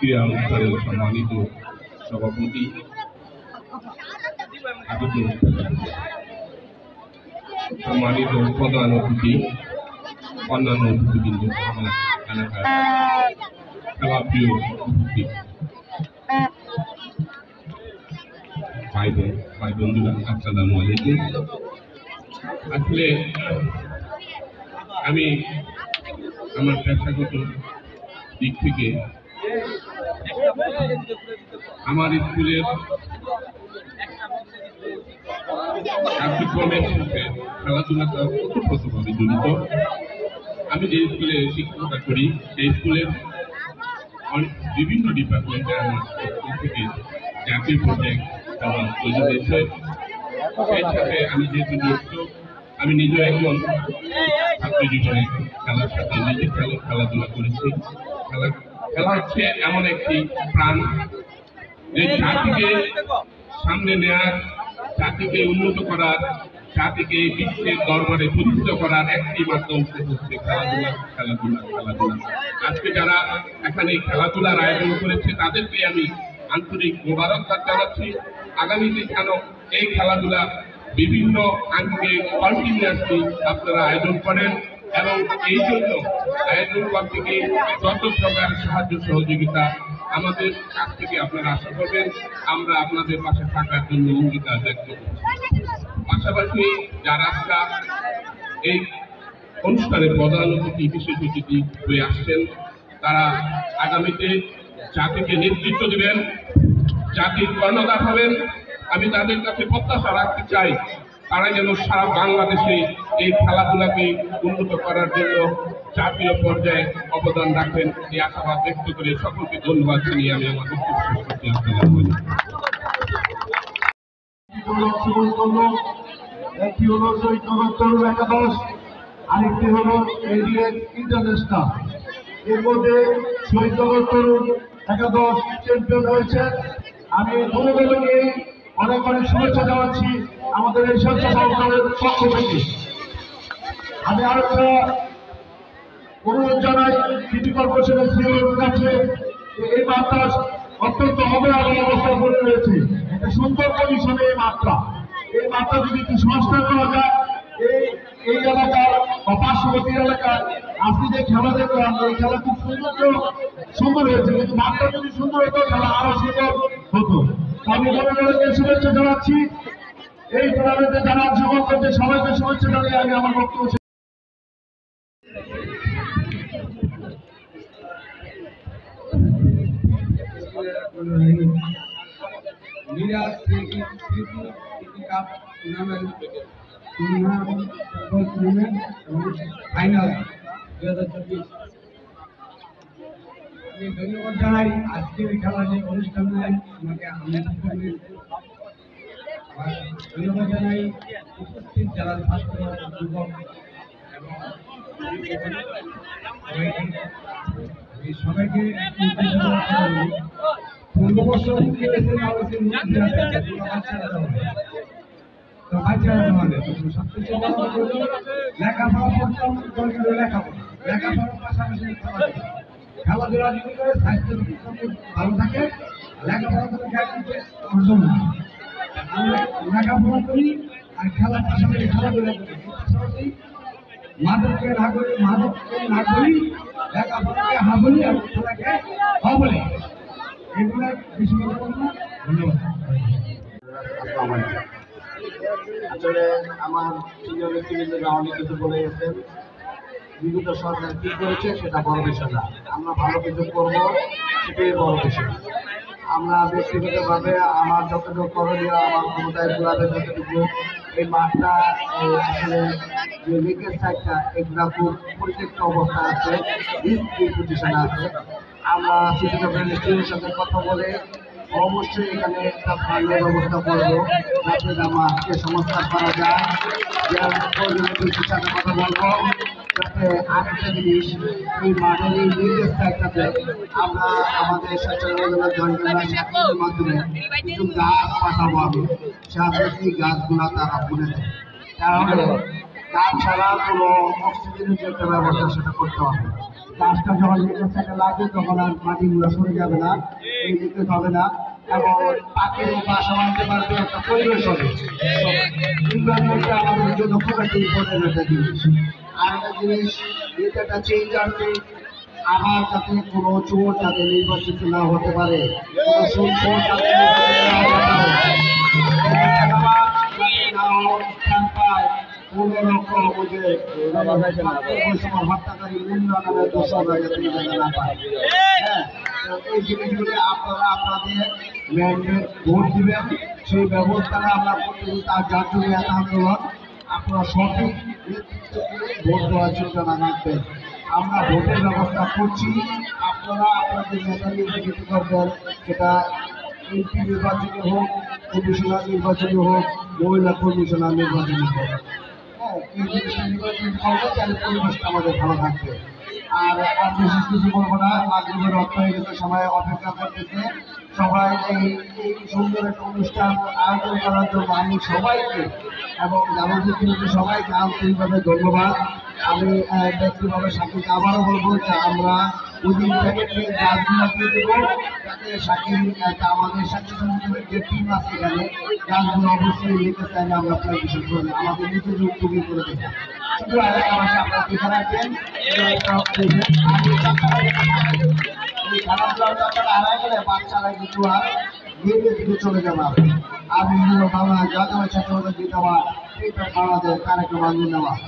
ক্রীড়া অনুষ্ঠানের সম্মানিত সভাপতি সম্মানিত প্রধান অতিথি, অন্যান্য অতিথিবৃন্দ, আমার এলাকার খেলাপ্রিয় উপস্থিতি ভাই বন্ধুরা, আসসালামু আলাইকুম। আসলে আমি আমার পেশাগত দিক থেকে আমার স্কুলের কার্যক্রমের সাথে খেলাধুলাটা ওতপ্রোতভাবে জড়িত। আমি যে স্কুলে শিক্ষকতা করি সেই স্কুলের বিভিন্ন ডিপার্টমেন্টে আমার স্কুল থেকে জাতীয় পর্যায়ে খেলা তৈরি হয়েছে। সেই সাথে আমি যেহেতু যুক্ত, আমি নিজেও একজন ছাত্র জীবনে খেলার সাথে নিজে খেলাধুলা করেছি। খেলা হচ্ছে এমন একটি প্রাণ যে জাতিকে সামনে নেওয়ার, জাতিকে উন্নত করার, জাতিকে বিশ্বের দরবারে প্রতিষ্ঠিত করার একটি মাধ্যম হচ্ছে খেলাধুলা। আজকে যারা এখানে খেলাধুলার আয়োজন করেছে তাদেরকে আমি আন্তরিক মোবারকবাদ জানাচ্ছি। আগামীতে যেন এই খেলাধুলা বিভিন্ন আঙ্গে কন্টিনিউয়াসলি আপনারা আয়োজন করেন এবং এই জন্য আয়োজন কমিটিকে যত প্রকার সাহায্য সহযোগিতা আমাদের কাছ থেকে আপনারা আশা করবেন, আমরা আপনাদের পাশে থাকার জন্য অঙ্গীকার ব্যক্ত করছি। পাশাপাশি যারা এই অনুষ্ঠানের প্রধান অতিথি, বিশেষ অতিথি হয়ে আসছেন, তারা আগামীতে জাতিকে নেতৃত্ব দেবেন, জাতির কর্ণধার হবেন। আমি তাদের কাছে প্রত্যাশা রাখতে চাই তারা যেন সারা বাংলাদেশে এই খেলাধুলাকে উন্নত করার জন্য জাতীয় পর্যায়ে অবদান রাখেন, এই আশাবাদ ব্যক্ত করে সকলকে ধন্যবাদ জানিয়ে আমি আমার বক্তব্য শেষ করতে একটি হলো শহীদ তরুণ একাদশ, আরেকটি হলো এডিএক্স ইন্টারন্যাশনাল। এর মধ্যে শহীদ তরুণ একাদশ চ্যাম্পিয়ন হয়েছে। আমি দুদলকে অনেক অনেক শুভেচ্ছা জানাচ্ছি আমাদের এই স্বেচ্ছাসেবকের পক্ষ থেকে। আমি আরেকটা অনুরোধ জানাই সিটি কর্পোরেশনের সিওর কাছে, এই মাঠটা অত্যন্ত অবহেলার অবস্থা করে রয়েছে। একটা সুন্দর কন্ডিশনে এই মাঠটা যদি একটু সংস্কার করা যায়, এই এলাকার বা পার্শ্ববর্তী এলাকার আজকে যে খেলা দেখলাম, এই খেলা খুব সুন্দর হয়েছে, কিন্তু মাঠটা যদি সুন্দর হতো খেলা আরো সুন্দর হতো। আমি জনগণকে শুভেচ্ছা জানাচ্ছি। এই টুর্নামেন্টে যারা অংশগ্রহণ করছে সবাইকে শুভেচ্ছা জানিয়ে আমি আমার বক্তব্য ফাইনাল 2024। আমি ধন্যবাদ জানাই আজকের খেলার যে অনুষ্ঠানে আমাকে ধন্যবাদ জানাই উপস্থিত যারা ছাত্র, যুবক এবং সবাইকে 15 বছর লেখাপড়া পড়তাম, লেখাপড়ার পাশাপাশি খেলাধুলা যদি করে স্বাস্থ্য ভালো থাকে, লেখাপড়া করে অর্জন হয়। লেখাপড়া করি আর খেলার পাশাপাশি খেলাধুলা করি, পাশাপাশি মাদককে না করি, লেখাপড়াকে হা বলি আর খেলাকে হ বলি। এগুলো বেশি কথা বলবো না। ধন্যবাদ। আসলে আমার সিনিয়র ব্যক্তিবৃন্দরা অনেক কিছু বলে গেছেন। বিগত সরকার কি করেছে সেটা বড় বিষয় না, আমরা ভালো কিছু করবো সেটাই বড় বিষয়। আমরা ব্যক্তিগতভাবে আমার যতটুকু করণীয়, আমার ক্ষমতায় ঘোরাবে যতটুকু, এই মাঠটা আসলে যে লেকের সাইডটা এগুলা খুব পরিত্যক্ত অবস্থা আছে, রিস্কি পজিশনে আছে। আমরা সিটি কর্পোরেশনের সাথে কথা বলে অবশ্যই এখানে একটা ফান্ডের ব্যবস্থা করবো, যাতে মাঠকে সংস্কার করা যায়। সাথে কথা বলবো যাতে আরেকটা জিনিস, এই মাঠের এই লেকের সাইডটাতে আমরা আমাদের স্বেচ্ছাসেবকের মাধ্যমে কিছু গাছ পাঠাবো। আমি সেই গাছগুলা তারা বলে দেয়, তাহলে তাছাড়া কোনো অক্সিজেনের যে একটা ব্যবস্থা সেটা করতে হবে। গাছটা যখন লিকেজ থেকে লাগে তখন আর মাটিগুলো সরে যাবে না, এই লিকেজ হবে না এবং পাখির বাসা বাঁধতে পারবে, একটা পরিবেশ হবে। ইনভারনমেন্টটা আমাদের জন্য খুব একটা ইম্পর্টেন্ট একটা জিনিস। আর একটা জিনিস এটা চেঞ্জ আসবে, আবার যাতে কোনো চোর যাতে নির্বাচিত না হতে পারে, কোনো সুন্দর যাতে স্থান পায়, কোনো রকম যে হত্যাকারী নিম্ন নামে দোষরা যাতে না পায়। হ্যাঁ, এই জিনিসগুলি আপনারা আপনাদের ম্যান্ডেট ভোট দিবেন, সেই ব্যবস্থাটা আমরা করতে তার যার জন্য এত আন্দোলন। আপনারা সঠিক নেতৃত্ব দিয়ে ভোট দেওয়ার জন্য রাখবেন। আমরা ভোটের ব্যবস্থা করছি, আপনারা আপনাদের নেতা নির্বাচিত করবেন, সেটা এমপি নির্বাচনী হোক, কমিশনার নির্বাচনী হোক, মহিলা কমিশনার নির্বাচনী হোক। হ্যাঁ, এই জিনিসটা নির্বাচন করবে, তাহলে পরিবেশটা আমাদের ভালো থাকবে। আর বিশেষ কিছু বলবো না, মাধ্যমের অর্থ হয়ে গেছে, সবাই অপেক্ষা করতেছে। সবাই এই সুন্দর একটা অনুষ্ঠান আয়োজন করার জন্য আমি সবাইকে এবং জামালউদ্দিনকে সবাইকে আন্তরিকভাবে ধন্যবাদ। আমি ব্যক্তিগত সাক্ষীকে আবারও বলবো যে আমরা ওদিন থেকে গাছগুলো দিয়ে দেবো, যাতে সাক্ষী আমাদের সাক্ষী সংগঠনের যে টিম আছে এখানে গাছগুলো অবশ্যই নিতে চাইলে আমরা প্ল্যান্টেশন করে আমাদের নিজের উদ্যোগী করে দেবো। শুধু এলাকাবাসী আপনারা দেখে রাখবেন, হারাই গেলে বাচ্চারা কিছু আর মেয়েদের দিকে চলে যাওয়া আর বিভিন্ন বাংলা জাতীয় ছাত্রদের জিন্দাবাদ, বাংলাদেশ তারেক রহমান জিন্দাবাদ।